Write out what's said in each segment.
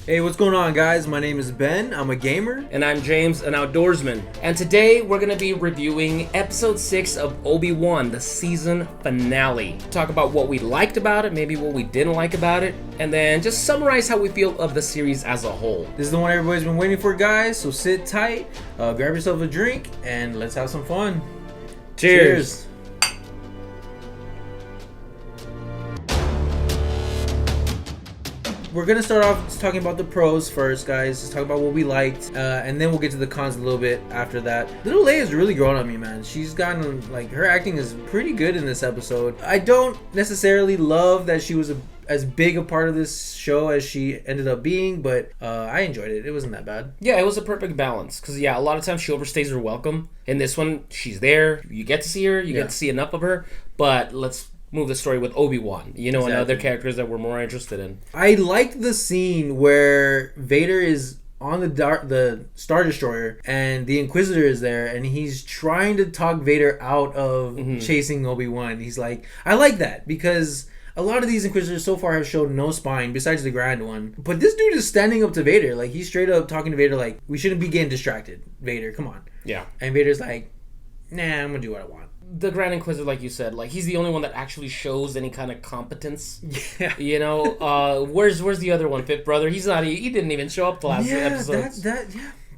Hey, what's going on, guys? My name is Ben. I'm a gamer. And I'm James, an outdoorsman. And today we're going to be reviewing episode 6 of Obi-Wan, the season finale. Talk about what we liked about it, maybe what we didn't like about it, and then just summarize how we feel of the series as a whole. This is the one everybody's been waiting for, guys, so sit tight, grab yourself a drink, and let's have some fun. Cheers. We're gonna start off talking about the pros first, guys. Let's talk about what we liked, and then we'll get to the cons a little bit after that. Little Leia's really grown on me, man. She's gotten, like, her acting is pretty good in this episode. I don't necessarily love that she was as big a part of this show as she ended up being, but I enjoyed it. It wasn't that bad. Yeah, it was a perfect balance. Because, a lot of times she overstays her welcome. In this one, she's there. You get to see her. You get to see enough of her. But let's move the story with Obi-Wan, and other characters that we're more interested in. I liked the scene where Vader is on the Star Destroyer and the Inquisitor is there and he's trying to talk Vader out of chasing Obi-Wan. He's like, I like that because a lot of these Inquisitors so far have shown no spine besides the Grand one. But this dude is standing up to Vader. Like, he's straight up talking to Vader like, we shouldn't be getting distracted, Vader, come on. Yeah. And Vader's like, nah, I'm gonna do what I want. The Grand Inquisitor, like you said, like, he's the only one that actually shows any kind of competence. Yeah. Where's the other one, Fifth Brother? He didn't even show up the last episode.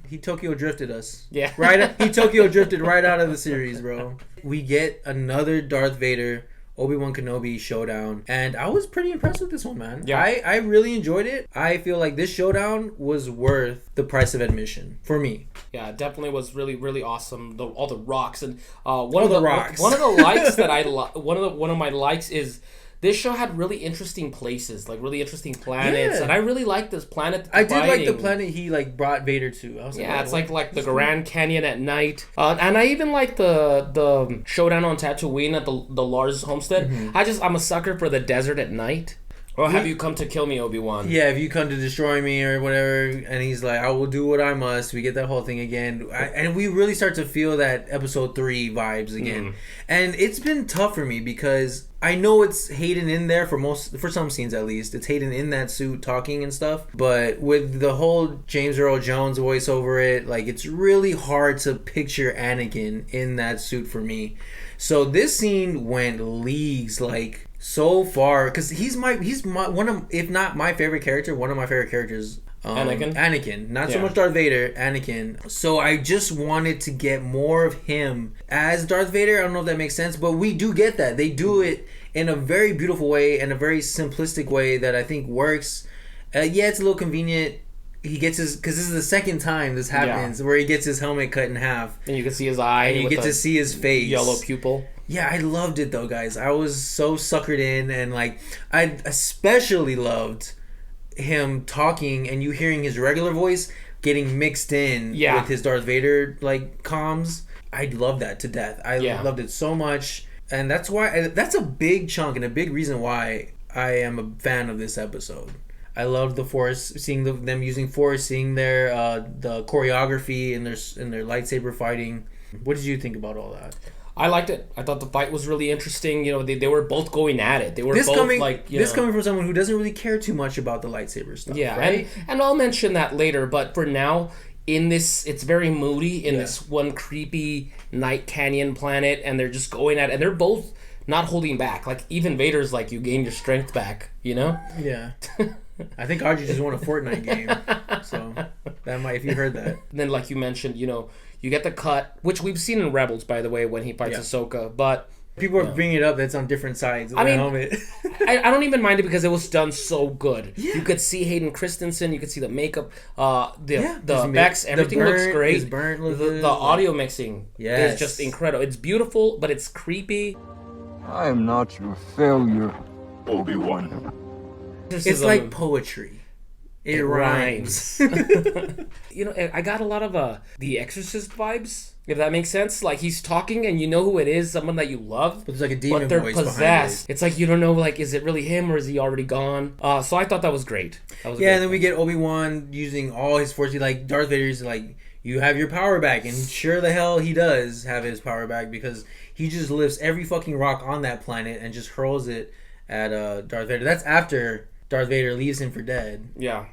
He Tokyo drifted us. Yeah. He Tokyo drifted right out of the series, bro. We get another Darth Vader Obi-Wan Kenobi showdown, and I was pretty impressed with this one, man. Yeah. I really enjoyed it. I feel like this showdown was worth the price of admission for me. Yeah, it definitely was really, really awesome. All the rocks and one of the likes that one of my likes is this show had really interesting places, like really interesting planets, and I really liked this planet. I did like the planet he brought Vader to. I was it's like the Grand Canyon at night, and I even like the showdown on Tatooine at the Lars homestead. Mm-hmm. I'm a sucker for the desert at night. Or have you come to kill me, Obi-Wan? Yeah, have you come to destroy me or whatever? And he's like, I will do what I must. We get that whole thing again. And we really start to feel that episode 3 vibes again. And it's been tough for me because I know it's Hayden in there for some scenes at least. It's Hayden in that suit talking and stuff. But with the whole James Earl Jones voice over it, like, it's really hard to picture Anakin in that suit for me. So this scene went leagues, like, so far, because he's one of, if not my favorite character, one of my favorite characters. Anakin. Not so much Darth Vader, Anakin. So I just wanted to get more of him as Darth Vader. I don't know if that makes sense, but we do get that. They do it in a very beautiful way and a very simplistic way that I think works. It's a little convenient. He gets because this is the second time this happens where he gets his helmet cut in half. And you can see his eye. And you get to see his face. Yellow pupil. Yeah, I loved it though, guys. I was so suckered in, and like, I especially loved him talking and you hearing his regular voice getting mixed in with his Darth Vader like comms. I love that to death. I loved it so much, and that's a big chunk and a big reason why I am a fan of this episode. I loved the Force, seeing them using Force, seeing their the choreography and their lightsaber fighting. What did you think about all that? I liked it. I thought the fight was really interesting. They were both going at it. They were coming from someone who doesn't really care too much about the lightsaber stuff. Yeah, right? and I'll mention that later. But for now, in this, it's very moody in this one creepy night canyon planet, and they're just going at it, and they're both not holding back. Like, even Vader's like, you gain your strength back, Yeah. I think Audrey just won a Fortnite game, so that might, if you heard that. And then, like you mentioned, you get the cut, which we've seen in Rebels, by the way, when he fights Ahsoka. But people are bringing it up that's on different sides of the helmet. I don't even mind it because it was done so good. Yeah. You could see Hayden Christensen, you could see the makeup, the effects, everything looks great. His burnt looks good. The audio mixing is just incredible. It's beautiful, but it's creepy. I am not your failure, Obi-Wan. It's like poetry. It rhymes. I got a lot of The Exorcist vibes, if that makes sense. Like, he's talking and you know who it is, someone that you love. But there's like a demon but they're voice possessed. It's like you don't know, like, is it really him or is he already gone? So I thought that was great. And then we get Obi-Wan using all his force. Like, Darth Vader's like, you have your power back. And sure the hell he does have his power back because he just lifts every fucking rock on that planet and just hurls it at Darth Vader. That's after Darth Vader leaves him for dead. Yeah.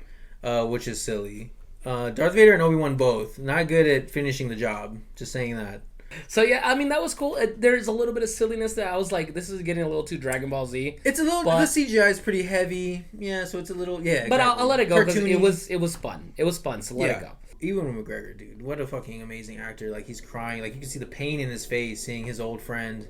which is silly. Darth Vader and Obi-Wan both not good at finishing the job. Just saying that. So yeah, I mean that was cool. There's a little bit of silliness that I was like, this is getting a little too Dragon Ball Z. It's a little. The CGI is pretty heavy. Yeah, so it's a little. Yeah, but I'll let it go because it was fun. It was fun. So let it go. Ewan McGregor, dude, what a fucking amazing actor! Like he's crying, like you can see the pain in his face seeing his old friend.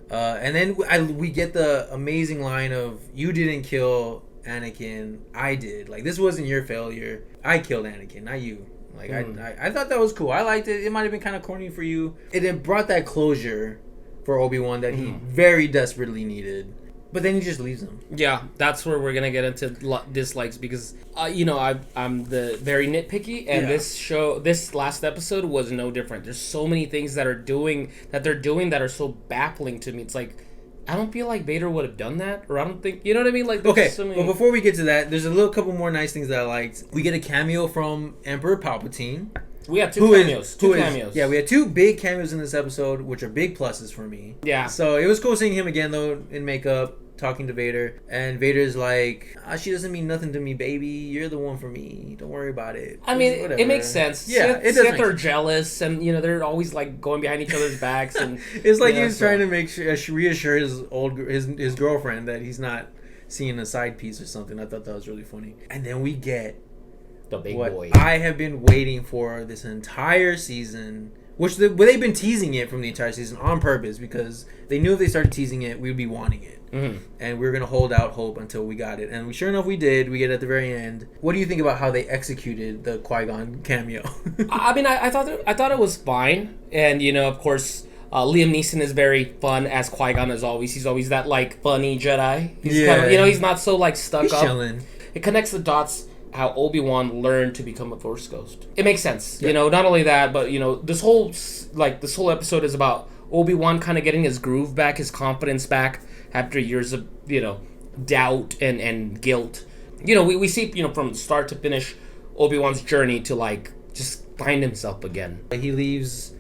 And then we get the amazing line of, "You didn't kill Anakin, I did. Like this wasn't your failure. I killed Anakin, not you." Like I thought that was cool. I liked it. It might have been kind of corny for you. It brought that closure for Obi-Wan that he very desperately needed. But then he just leaves him. Yeah, that's where we're gonna get into dislikes because I'm the very nitpicky, and this last episode was no different. There's so many things that they're doing that are so baffling to me. It's like, I don't feel like Vader would have done that, or I don't think, you know what I mean? Like, okay, so but before we get to that, there's a couple more nice things that I liked. We get a cameo from Emperor Palpatine. We got two cameos. Yeah, we had two big cameos in this episode, which are big pluses for me. Yeah. So it was cool seeing him again, though, in makeup, talking to Vader. And Vader's like, she doesn't mean nothing to me, baby. You're the one for me. Don't worry about it. I mean, it makes sense. Yeah, it does. They're jealous, and, they're always, like, going behind each other's backs. And it's like he was trying to make sure, reassure his girlfriend that he's not seeing a side piece or something. I thought that was really funny. And then we get the big boy I have been waiting for this entire season, which they've been teasing it from the entire season on purpose because they knew if they started teasing it, we'd be wanting it. And we were going to hold out hope until we got it. And sure enough, we did. We get it at the very end. What do you think about how they executed the Qui-Gon cameo? I mean, I thought it was fine. And, of course, Liam Neeson is very fun as Qui-Gon as always. He's always that, like, funny Jedi. He's kind of, he's not so, like, stuck up. Chilling. It connects the dots how Obi-Wan learned to become a Force ghost. It makes sense. Yeah. Not only that, but, this whole episode is about Obi-Wan kind of getting his groove back, his confidence back after years of, doubt and guilt. We see, from start to finish, Obi-Wan's journey to, like, just find himself again. He leaves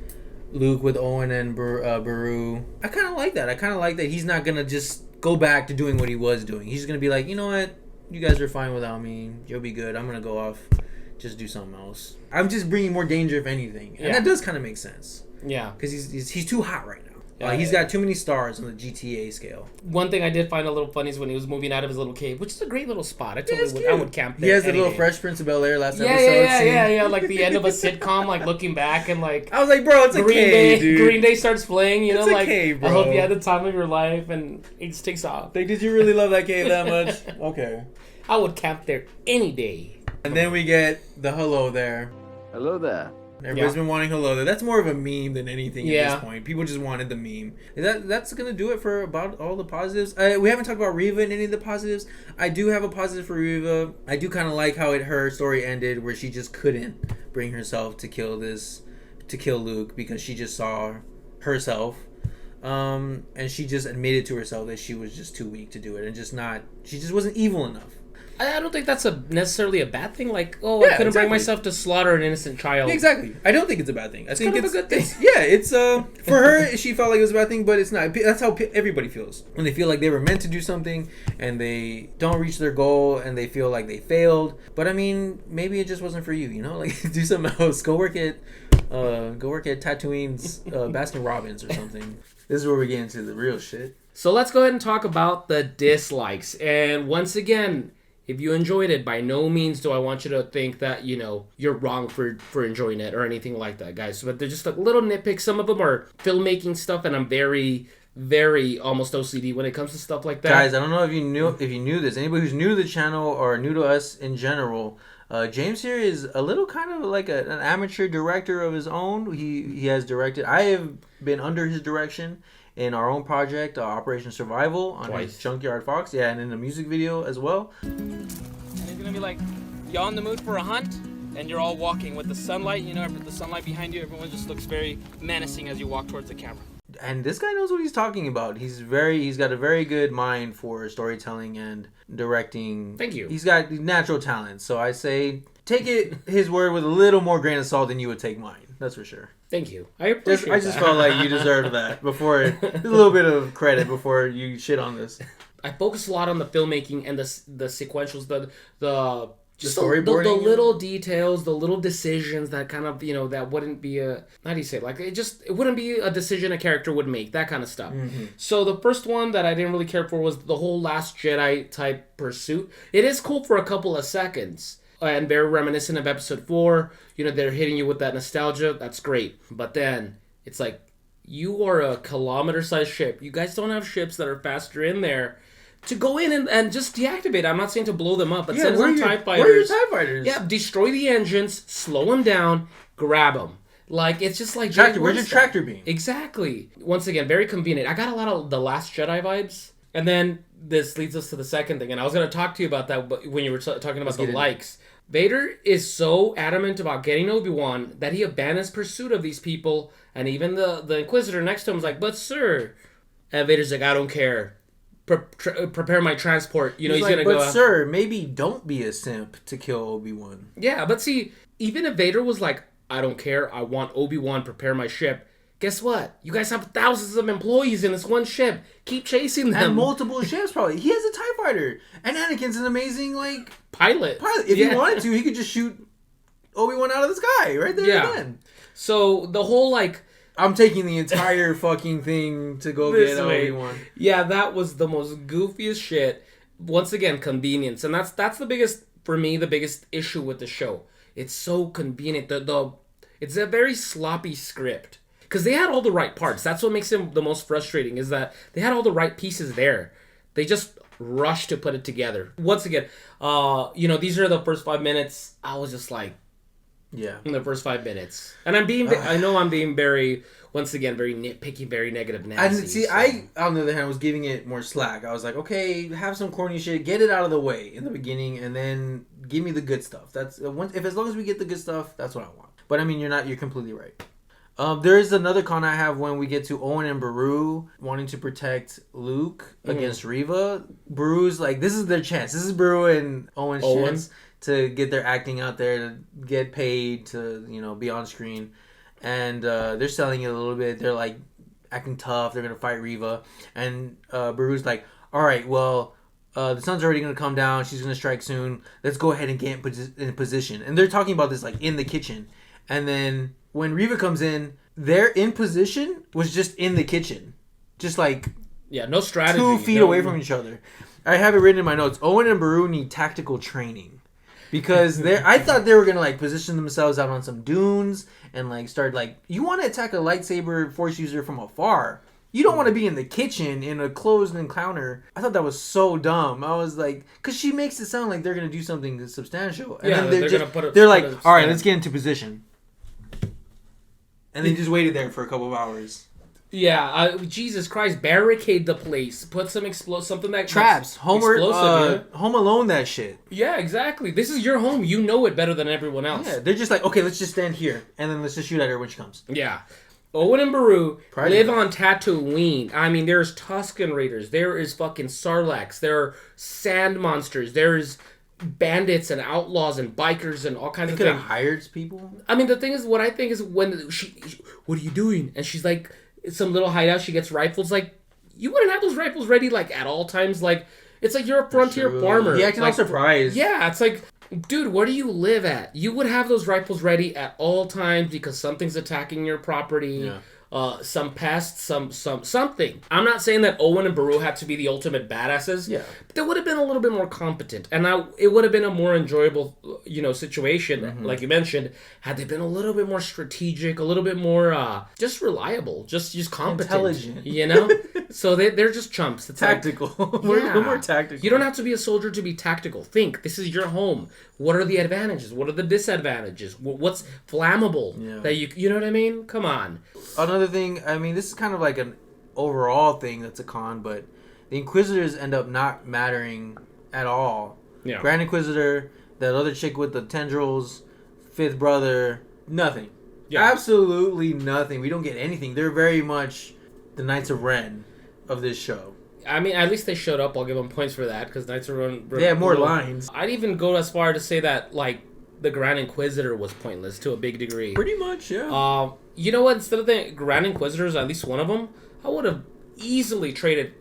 Luke with Owen and Beru. I kind of like that. I kind of like that he's not going to just go back to doing what he was doing. He's going to be like, you know what? You guys are fine without me. You'll be good. I'm going to go off, just do something else. I'm just bringing more danger, if anything. And that does kind of make sense. Yeah. Because he's too hot right now. He's got too many stars on the GTA scale. One thing I did find a little funny is when he was moving out of his little cave, which is a great little spot. I would camp there. He has the little Fresh Prince of Bel-Air last episode. Yeah. Like the end of a sitcom, like looking back and like... I was like, bro, it's a cave, dude. Green Day starts playing, it's like... a cave, bro. I hope you had the time of your life, and it just takes off. Like, did you really love that cave that much? Okay. I would camp there any day. And then we get the hello there. Hello there. Everybody's been wanting hello there. That's more of a meme than anything at this point. People just wanted the meme. That's going to do it for about all the positives. We haven't talked about Reva and any of the positives. I do have a positive for Reva. I do kind of like how her story ended where she just couldn't bring herself to kill Luke because she just saw herself. And she just admitted to herself that she was just too weak to do it and she just wasn't evil enough. I don't think that's necessarily a bad thing. Like, I couldn't bring myself to slaughter an innocent child. Yeah, exactly. I don't think it's a bad thing. I think it's a good thing. It's for her. She felt like it was a bad thing, but it's not. That's how everybody feels when they feel like they were meant to do something and they don't reach their goal and they feel like they failed. But I mean, maybe it just wasn't for you. Like do something else. Go work at Tatooine's Baskin Robbins or something. This is where we get into the real shit. So let's go ahead and talk about the dislikes. And once again, if you enjoyed it, by no means do I want you to think that, you're wrong for enjoying it or anything like that, guys. But they're just a little nitpicks. Some of them are filmmaking stuff, and I'm very, very almost OCD when it comes to stuff like that. Guys, I don't know if you knew this. Anybody who's new to the channel or new to us in general, James here is a little kind of like an amateur director of his own. He has directed. I have been under his direction in our own project, Operation Survival, on his Junkyard Fox. Yeah, and in a music video as well. And he's going to be like, y'all in the mood for a hunt? And you're all walking with the sunlight, the sunlight behind you. Everyone just looks very menacing as you walk towards the camera. And this guy knows what he's talking about. He's got a very good mind for storytelling and directing. Thank you. He's got natural talent. So I say take his word with a little more grain of salt than you would take mine. That's for sure. Thank you. I appreciate I just felt like you deserved that before. There's a little bit of credit before you shit on this. I focus a lot on the filmmaking and the sequentials, the The the storyboarding, little details, the little decisions that kind of, that wouldn't be a, how do you say it? Like, it wouldn't be a decision a character would make, that kind of stuff. So the first one that I didn't really care for was the whole Last Jedi type pursuit. It is cool for a couple of seconds. And very reminiscent of episode 4. They're hitting you with that nostalgia. That's great. But then, it's like, you are a kilometer-sized ship. You guys don't have ships that are faster in there to go in and just deactivate. I'm not saying to blow them up, but send some TIE fighters. Where are your TIE fighters? Yeah, destroy the engines, slow them down, grab them. Like, it's just like... Where's your tractor beam? Exactly. Once again, very convenient. I got a lot of The Last Jedi vibes. And then this leads us to the second thing. And I was going to talk to you about that when you were talking about the likes. Vader is so adamant about getting Obi-Wan that he abandons pursuit of these people. And even the Inquisitor next to him is like, but sir... And Vader's like, I don't care. Prepare my transport. He's like, gonna go. But sir, maybe don't be a simp to kill Obi-Wan. Yeah, but see, even if Vader was like, I don't care, I want Obi-Wan prepare my ship. Guess what? You guys have thousands of employees in this one ship. Keep chasing them. And multiple ships, probably. He has a TIE fighter, and Anakin's an amazing pilot. If he wanted to, he could just shoot Obi-Wan out of the sky right there and then. So the whole I'm taking the entire fucking thing to go get Obi-Wan. Yeah, that was the most goofiest shit. Once again, convenience. And that's the biggest, for me, the biggest issue with the show. It's so convenient. It's a very sloppy script. Because they had all the right parts. That's what makes it the most frustrating, is that they had all the right pieces there. They just rushed to put it together. Once again, these are the first 5 minutes. I was just like, yeah. In the first 5 minutes. And I know I'm being very, once again, very nitpicky, very negative Nancy. And see, so. I, on the other hand, was giving it more slack. I was like, okay, have some corny shit, get it out of the way in the beginning, and then give me the good stuff. That's as long as we get the good stuff, that's what I want. But I mean, you're completely right. There is another con I have when we get to Owen and Beru wanting to protect Luke against Reva. Beru's like, this is their chance. This is Beru and Owen's chance to get their acting out there, to get paid, to, be on screen. And they're selling it a little bit. They're like acting tough. They're going to fight Reva. And Beru's like, all right, well, the sun's already going to come down. She's going to strike soon. Let's go ahead and get in position. And they're talking about this like in the kitchen. And then when Reva comes in, their in position was just in the kitchen. Just like... Yeah, no strategy. 2 feet away from each other. I have it written in my notes. Owen and Beru need tactical training. Because I thought they were going to like position themselves out on some dunes and like start like... You want to attack a lightsaber force user from afar. You don't want to be in the kitchen in a closed encounter. I thought that was so dumb. I was like... Because she makes it sound like they're going to do something substantial. And then they're going to they're like, all right, let's get into position. And they just waited there for a couple of hours. Yeah, Jesus Christ, barricade the place. Put some something that... Traps. Home Alone that shit. Yeah, exactly. This is your home. You know it better than everyone else. Yeah, they're just like, okay, let's just stand here. And then let's just shoot at her when she comes. Yeah. Owen and Beru live on Tatooine. I mean, there's Tusken Raiders. There is fucking Sarlaccs. There are sand monsters. There's bandits and outlaws and bikers and all kinds of things. They could have hired people. I mean, the thing is, what I think is when she, what are you doing? And she's like, some little hideout. She gets rifles. Like, you wouldn't have those rifles ready like at all times. Like, it's like you're a frontier farmer. He acted like, all surprised. Yeah, it's like, dude, where do you live at? You would have those rifles ready at all times because something's attacking your property. Yeah. Some pests, something. I'm not saying that Owen and Beru had to be the ultimate badasses. Yeah. But they would have been a little bit more competent. And it would have been a more enjoyable, situation, like you mentioned, had they been a little bit more strategic, a little bit more just reliable, just competent. Intelligent. So they're just chumps. It's tactical. We're more tactical. You don't have to be a soldier to be tactical. Think, this is your home. What are the advantages? What are the disadvantages? What's flammable that you know what I mean? Come on. Another thing, I mean, this is kind of like an overall thing that's a con, but the Inquisitors end up not mattering at all. Yeah. Grand Inquisitor, that other chick with the tendrils, fifth brother, nothing. Yeah. Absolutely nothing. We don't get anything. They're very much the Knights of Ren of this show. I mean, at least they showed up. I'll give them points for that, because Knights of Ren... They have more lines. I'd even go as far to say that, like, the Grand Inquisitor was pointless to a big degree. Pretty much, yeah. You know what? Instead of the Grand Inquisitors, at least one of them, I would have easily traded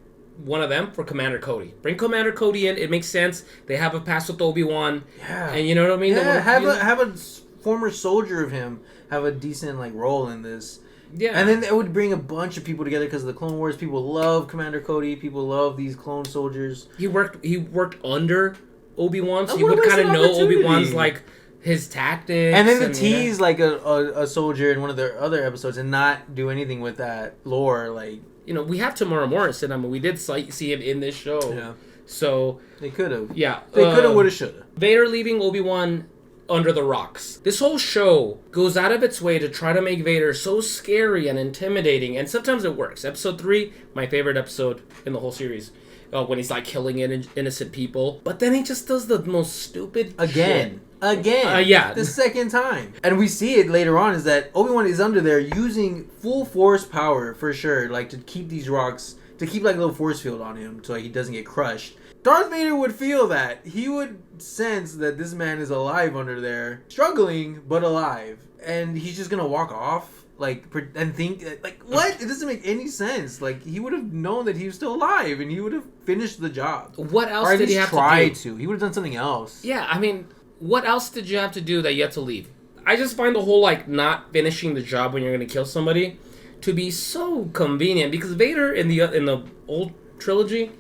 one of them for Commander Cody. Bring Commander Cody in. It makes sense. They have a past with Obi-Wan. Yeah. And you know what I mean? Yeah, have a former soldier of him have a decent like role in this. Yeah. And then it would bring a bunch of people together because of the Clone Wars. People love Commander Cody. People love these clone soldiers. He worked under Obi-Wan, so Oh, you would what a kind of know opportunity. Obi-Wan's like his tactics. And then to tease like a soldier in one of their other episodes and not do anything with that lore, like we have Tamara Morrison. I mean, we did see him in this show. Yeah. So they could have. Yeah. They could have, would have, should have. Vader leaving Obi-Wan under the rocks. This whole show goes out of its way to try to make Vader so scary and intimidating, and sometimes it works. Episode 3, my favorite episode in the whole series, when he's like killing innocent people. But then he just does the most stupid Again. Yeah. The second time. And we see it later on is that Obi-Wan is under there using full force power for sure, like to keep these rocks, to keep like a little force field on him so like he doesn't get crushed. Darth Vader would feel that. He would sense that this man is alive under there, struggling but alive, and he's just gonna walk off and think like what? It doesn't make any sense. Like he would have known that he was still alive and he would have finished the job. What else or at did he least have try to do? to? He would have done something else. Yeah, I mean, what else did you have to do that you had to leave? I just find the whole like not finishing the job when you're gonna kill somebody to be so convenient because Vader in the old trilogy,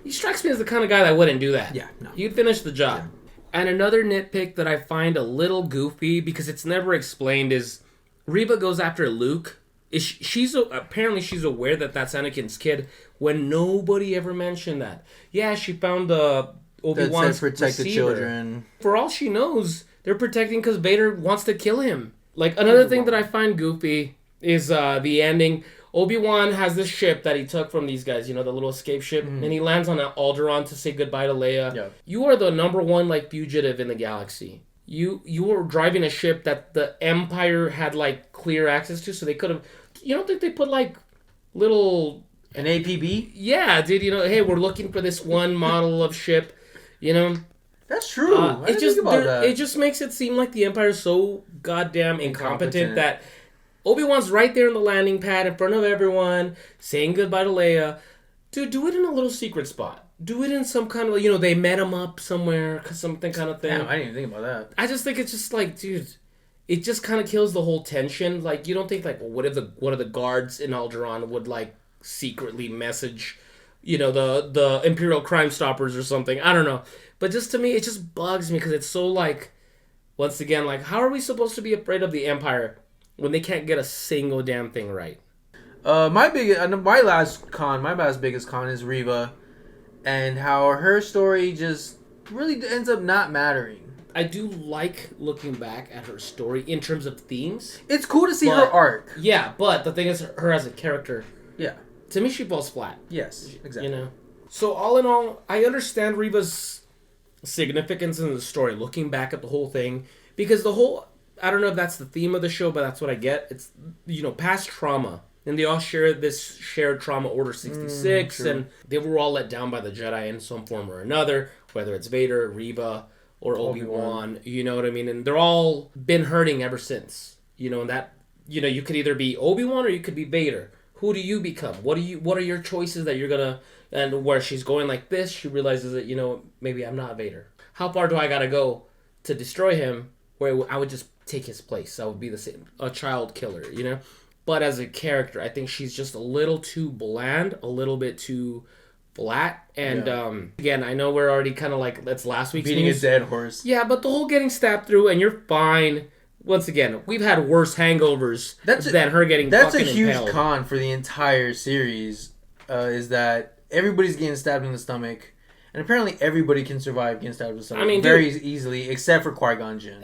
he strikes me as the kind of guy that wouldn't do that. Yeah, no. He'd finish the job. Yeah. And another nitpick that I find a little goofy because it's never explained is Reba goes after Luke. Apparently she's aware that that's Anakin's kid when nobody ever mentioned that. Yeah, she found Obi-Wan's protect the children. For all she knows, they're protecting because Vader wants to kill him. Like another thing that I find goofy is the ending. Obi-Wan has this ship that he took from these guys, the little escape ship, and he lands on Alderaan to say goodbye to Leia. Yeah. You are the number one fugitive in the galaxy. You were driving a ship that the Empire had clear access to, so they could have. You don't think they put little an APB? Yeah, dude. Hey, we're looking for this one model of ship. That's true. I didn't think about that. It just makes it seem like the Empire is so goddamn incompetent that Obi-Wan's right there in the landing pad in front of everyone, saying goodbye to Leia. Dude, do it in a little secret spot. Do it in some kind of, they met him up somewhere, something kind of thing. Damn, I didn't even think about that. I just think it's just dude, it just kind of kills the whole tension. You don't think, well, what if the guards in Alderaan would, secretly message, the Imperial Crime Stoppers or something. I don't know. But just to me, it just bugs me because it's so, once again, how are we supposed to be afraid of the Empire when they can't get a single damn thing right? My last biggest con is Reva, and how her story just really ends up not mattering. I do like looking back at her story in terms of themes. It's cool to see her arc. Yeah, but the thing is, her as a character. Yeah. To me, she falls flat. Yes, exactly. So all in all, I understand Reva's significance in the story. Looking back at the whole thing, because I don't know if that's the theme of the show, but that's what I get. It's past trauma. And they all share this shared trauma, Order 66, and they were all let down by the Jedi in some form or another, whether it's Vader, Reva, or Obi-Wan, you know what I mean? And they're all been hurting ever since. And that, you could either be Obi-Wan or you could be Vader. Who do you become? What are your choices that you're gonna, and where she's going like this, she realizes that, maybe I'm not Vader. How far do I gotta go to destroy him where I would just take his place? I would be a child killer, But as a character, I think she's just a little too bland, a little bit too flat. And again, I know we're already kind of that's last week's beating news. a dead horse. Yeah, but the whole getting stabbed through and you're fine. Once again, we've had worse hangovers than her getting fucking impaled. That's a huge con for the entire series, is that everybody's getting stabbed in the stomach. And apparently everybody can survive getting stabbed in the stomach very easily, except for Qui-Gon Jinn.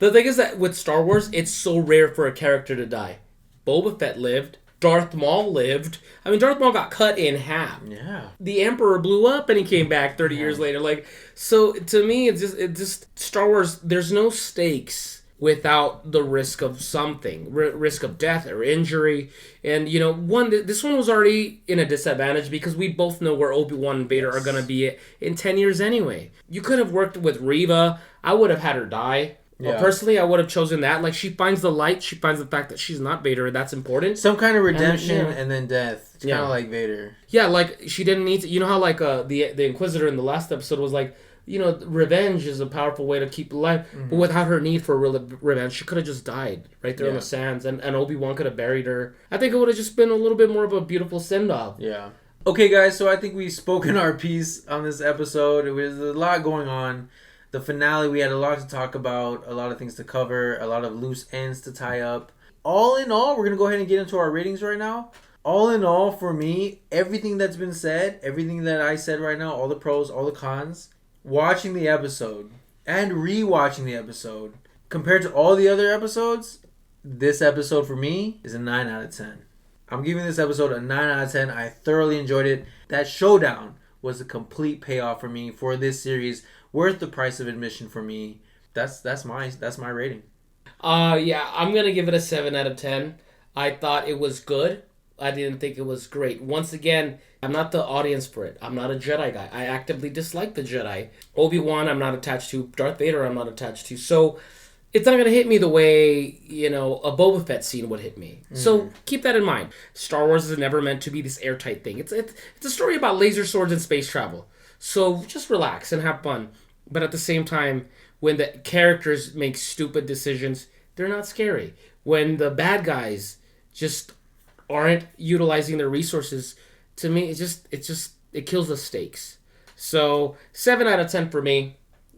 The thing is that with Star Wars, it's so rare for a character to die. Boba Fett lived. Darth Maul lived. I mean, Darth Maul got cut in half. Yeah. The Emperor blew up and he came back 30 years later. So to me, it just Star Wars, there's no stakes without the risk of something, risk of death or injury. And, this one was already in a disadvantage because we both know where Obi-Wan and Vader are going to be in 10 years anyway. You could have worked with Reva. I would have had her die. Yeah. Personally, I would have chosen that. Like, she finds the light. She finds the fact that she's not Vader. And that's important. Some kind of redemption and then death. It's kind of like Vader. Yeah, like, she didn't need to... You know how, like, the Inquisitor in the last episode was like, you know, revenge is a powerful way to keep alive. Mm-hmm. But without her need for revenge, she could have just died right there on the sands. And Obi-Wan could have buried her. I think it would have just been a little bit more of a beautiful send-off. Yeah. Okay, guys, so I think we've spoken our piece on this episode. It was a lot going on. The finale, we had a lot to talk about, a lot of things to cover, a lot of loose ends to tie up. All in all, we're going to go ahead and get into our ratings right now. All in all, for me, everything that's been said, everything that I said right now, all the pros, all the cons, watching the episode and rewatching the episode, compared to all the other episodes, this episode for me is a 9 out of 10. I'm giving this episode a 9 out of 10. I thoroughly enjoyed it. That showdown was a complete payoff for me for this series. Worth the price of admission for me. That's my rating. Yeah, I'm gonna give it a 7 out of 10. I thought it was good. I didn't think it was great. Once again, I'm not the audience for it. I'm not a Jedi guy. I actively dislike the Jedi. Obi-Wan, I'm not attached to. Darth Vader, I'm not attached to. So it's not gonna hit me the way, you know, a Boba Fett scene would hit me. So keep that in mind. Star Wars is never meant to be this airtight thing. It's a story about laser swords and space travel. So just relax and have fun. But at the same time, when the characters make stupid decisions, they're not scary. When the bad guys just aren't utilizing their resources, to me, it kills the stakes. So 7 out of 10 for me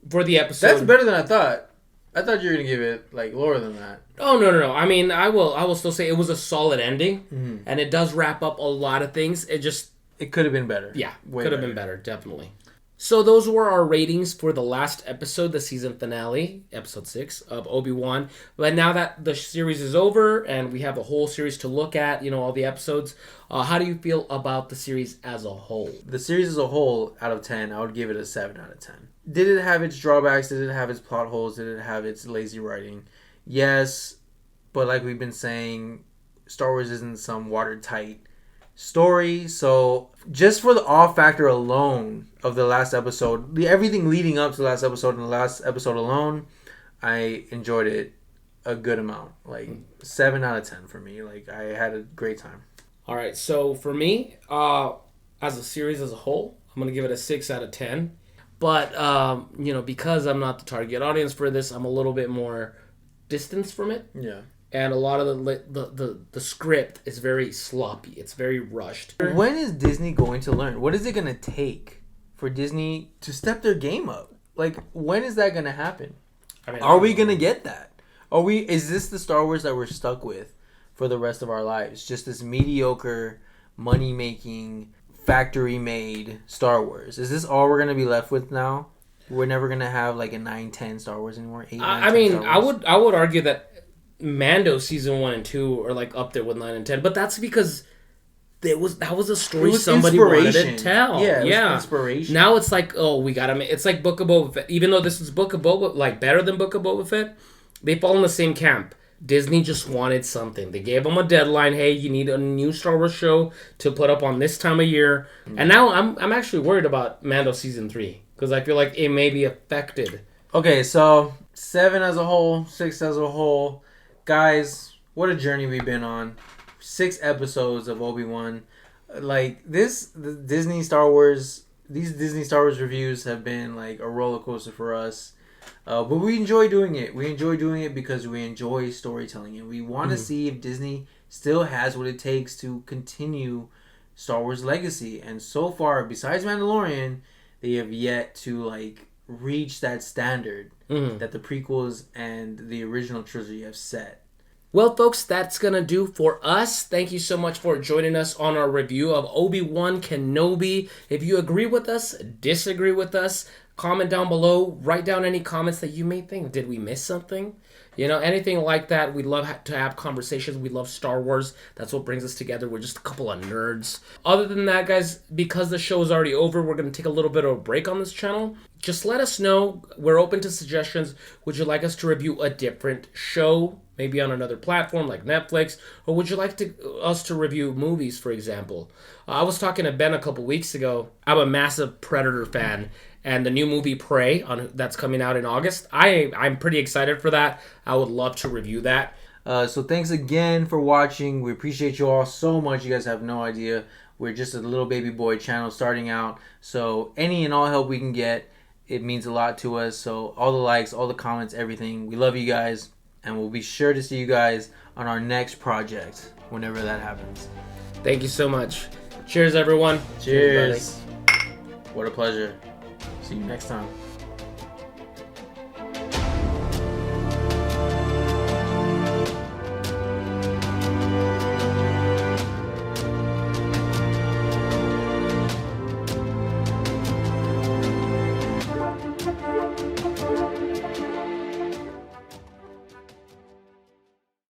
for the episode. That's better than I thought. I thought you were gonna give it like lower than that. Oh no! I mean, I will still say it was a solid ending, and it does wrap up a lot of things. It could have been better. Yeah, could have been better, definitely. So those were our ratings for the last episode, the season finale, episode 6 of Obi-Wan. But now that the series is over and we have a whole series to look at, you know, all the episodes, how do you feel about the series as a whole? The series as a whole, out of 10, I would give it a 7 out of 10. Did it have its drawbacks? Did it have its plot holes? Did it have its lazy writing? Yes, but like we've been saying, Star Wars isn't some watertight story, so just for the awe factor alone of the last episode, everything leading up to the last episode and the last episode alone, I enjoyed it a good amount. Like 7 out of 10 for me. Like, I had a great time. All right, so for me, as a series as a whole, I'm gonna give it a 6 out of 10. But you know, because I'm not the target audience for this, I'm a little bit more distanced from it. Yeah. And a lot of the script is very sloppy. It's very rushed. When is Disney going to learn? What is it going to take for Disney to step their game up? Like, when is that going to happen? I mean, are we going to get that? Is this the Star Wars that we're stuck with for the rest of our lives? Just this mediocre, money-making, factory-made Star Wars. Is this all we're going to be left with now? We're never going to have like a 9-10 Star Wars anymore? 8, 9, I mean, Star Wars? I would argue that Mando season 1 and 2 are like up there with 9 and 10, but that's because that was a story somebody wanted to tell. Yeah, it was inspiration. Now it's like, oh, we gotta make it's like Book of Boba Fett. Even though this is Book of Boba, like better than Book of Boba Fett, they fall in the same camp. Disney just wanted something. They gave them a deadline. Hey, you need a new Star Wars show to put up on this time of year. And now I'm actually worried about Mando season 3 because I feel like it may be affected. Okay, so 7 as a whole, 6 as a whole. Guys, what a journey we've been on. 6 episodes of Obi-Wan. Like, these Disney Star Wars reviews have been like a roller coaster for us. But we enjoy doing it. We enjoy doing it because we enjoy storytelling. And we want to see if Disney still has what it takes to continue Star Wars legacy. And so far, besides Mandalorian, they have yet to like reach that standard that the prequels and the original trilogy have set. Well, folks, that's going to do for us. Thank you so much for joining us on our review of Obi-Wan Kenobi. If you agree with us, disagree with us, comment down below. Write down any comments that you may think. Did we miss something? You know, anything like that. We'd love to have conversations. We love Star Wars. That's what brings us together. We're just a couple of nerds. Other than that, guys, because the show is already over, we're going to take a little bit of a break on this channel. Just let us know. We're open to suggestions. Would you like us to review a different show? Maybe on another platform like Netflix? Or would you like us to review movies, for example? I was talking to Ben a couple weeks ago. I'm a massive Predator fan. and the new movie Prey that's coming out in August. I'm pretty excited for that. I would love to review that. So thanks again for watching. We appreciate you all so much. You guys have no idea. We're just a little baby boy channel starting out. So any and all help we can get, it means a lot to us. So all the likes, all the comments, everything. We love you guys. And we'll be sure to see you guys on our next project whenever that happens. Thank you so much. Cheers, everyone. Cheers. What a pleasure. See you next time.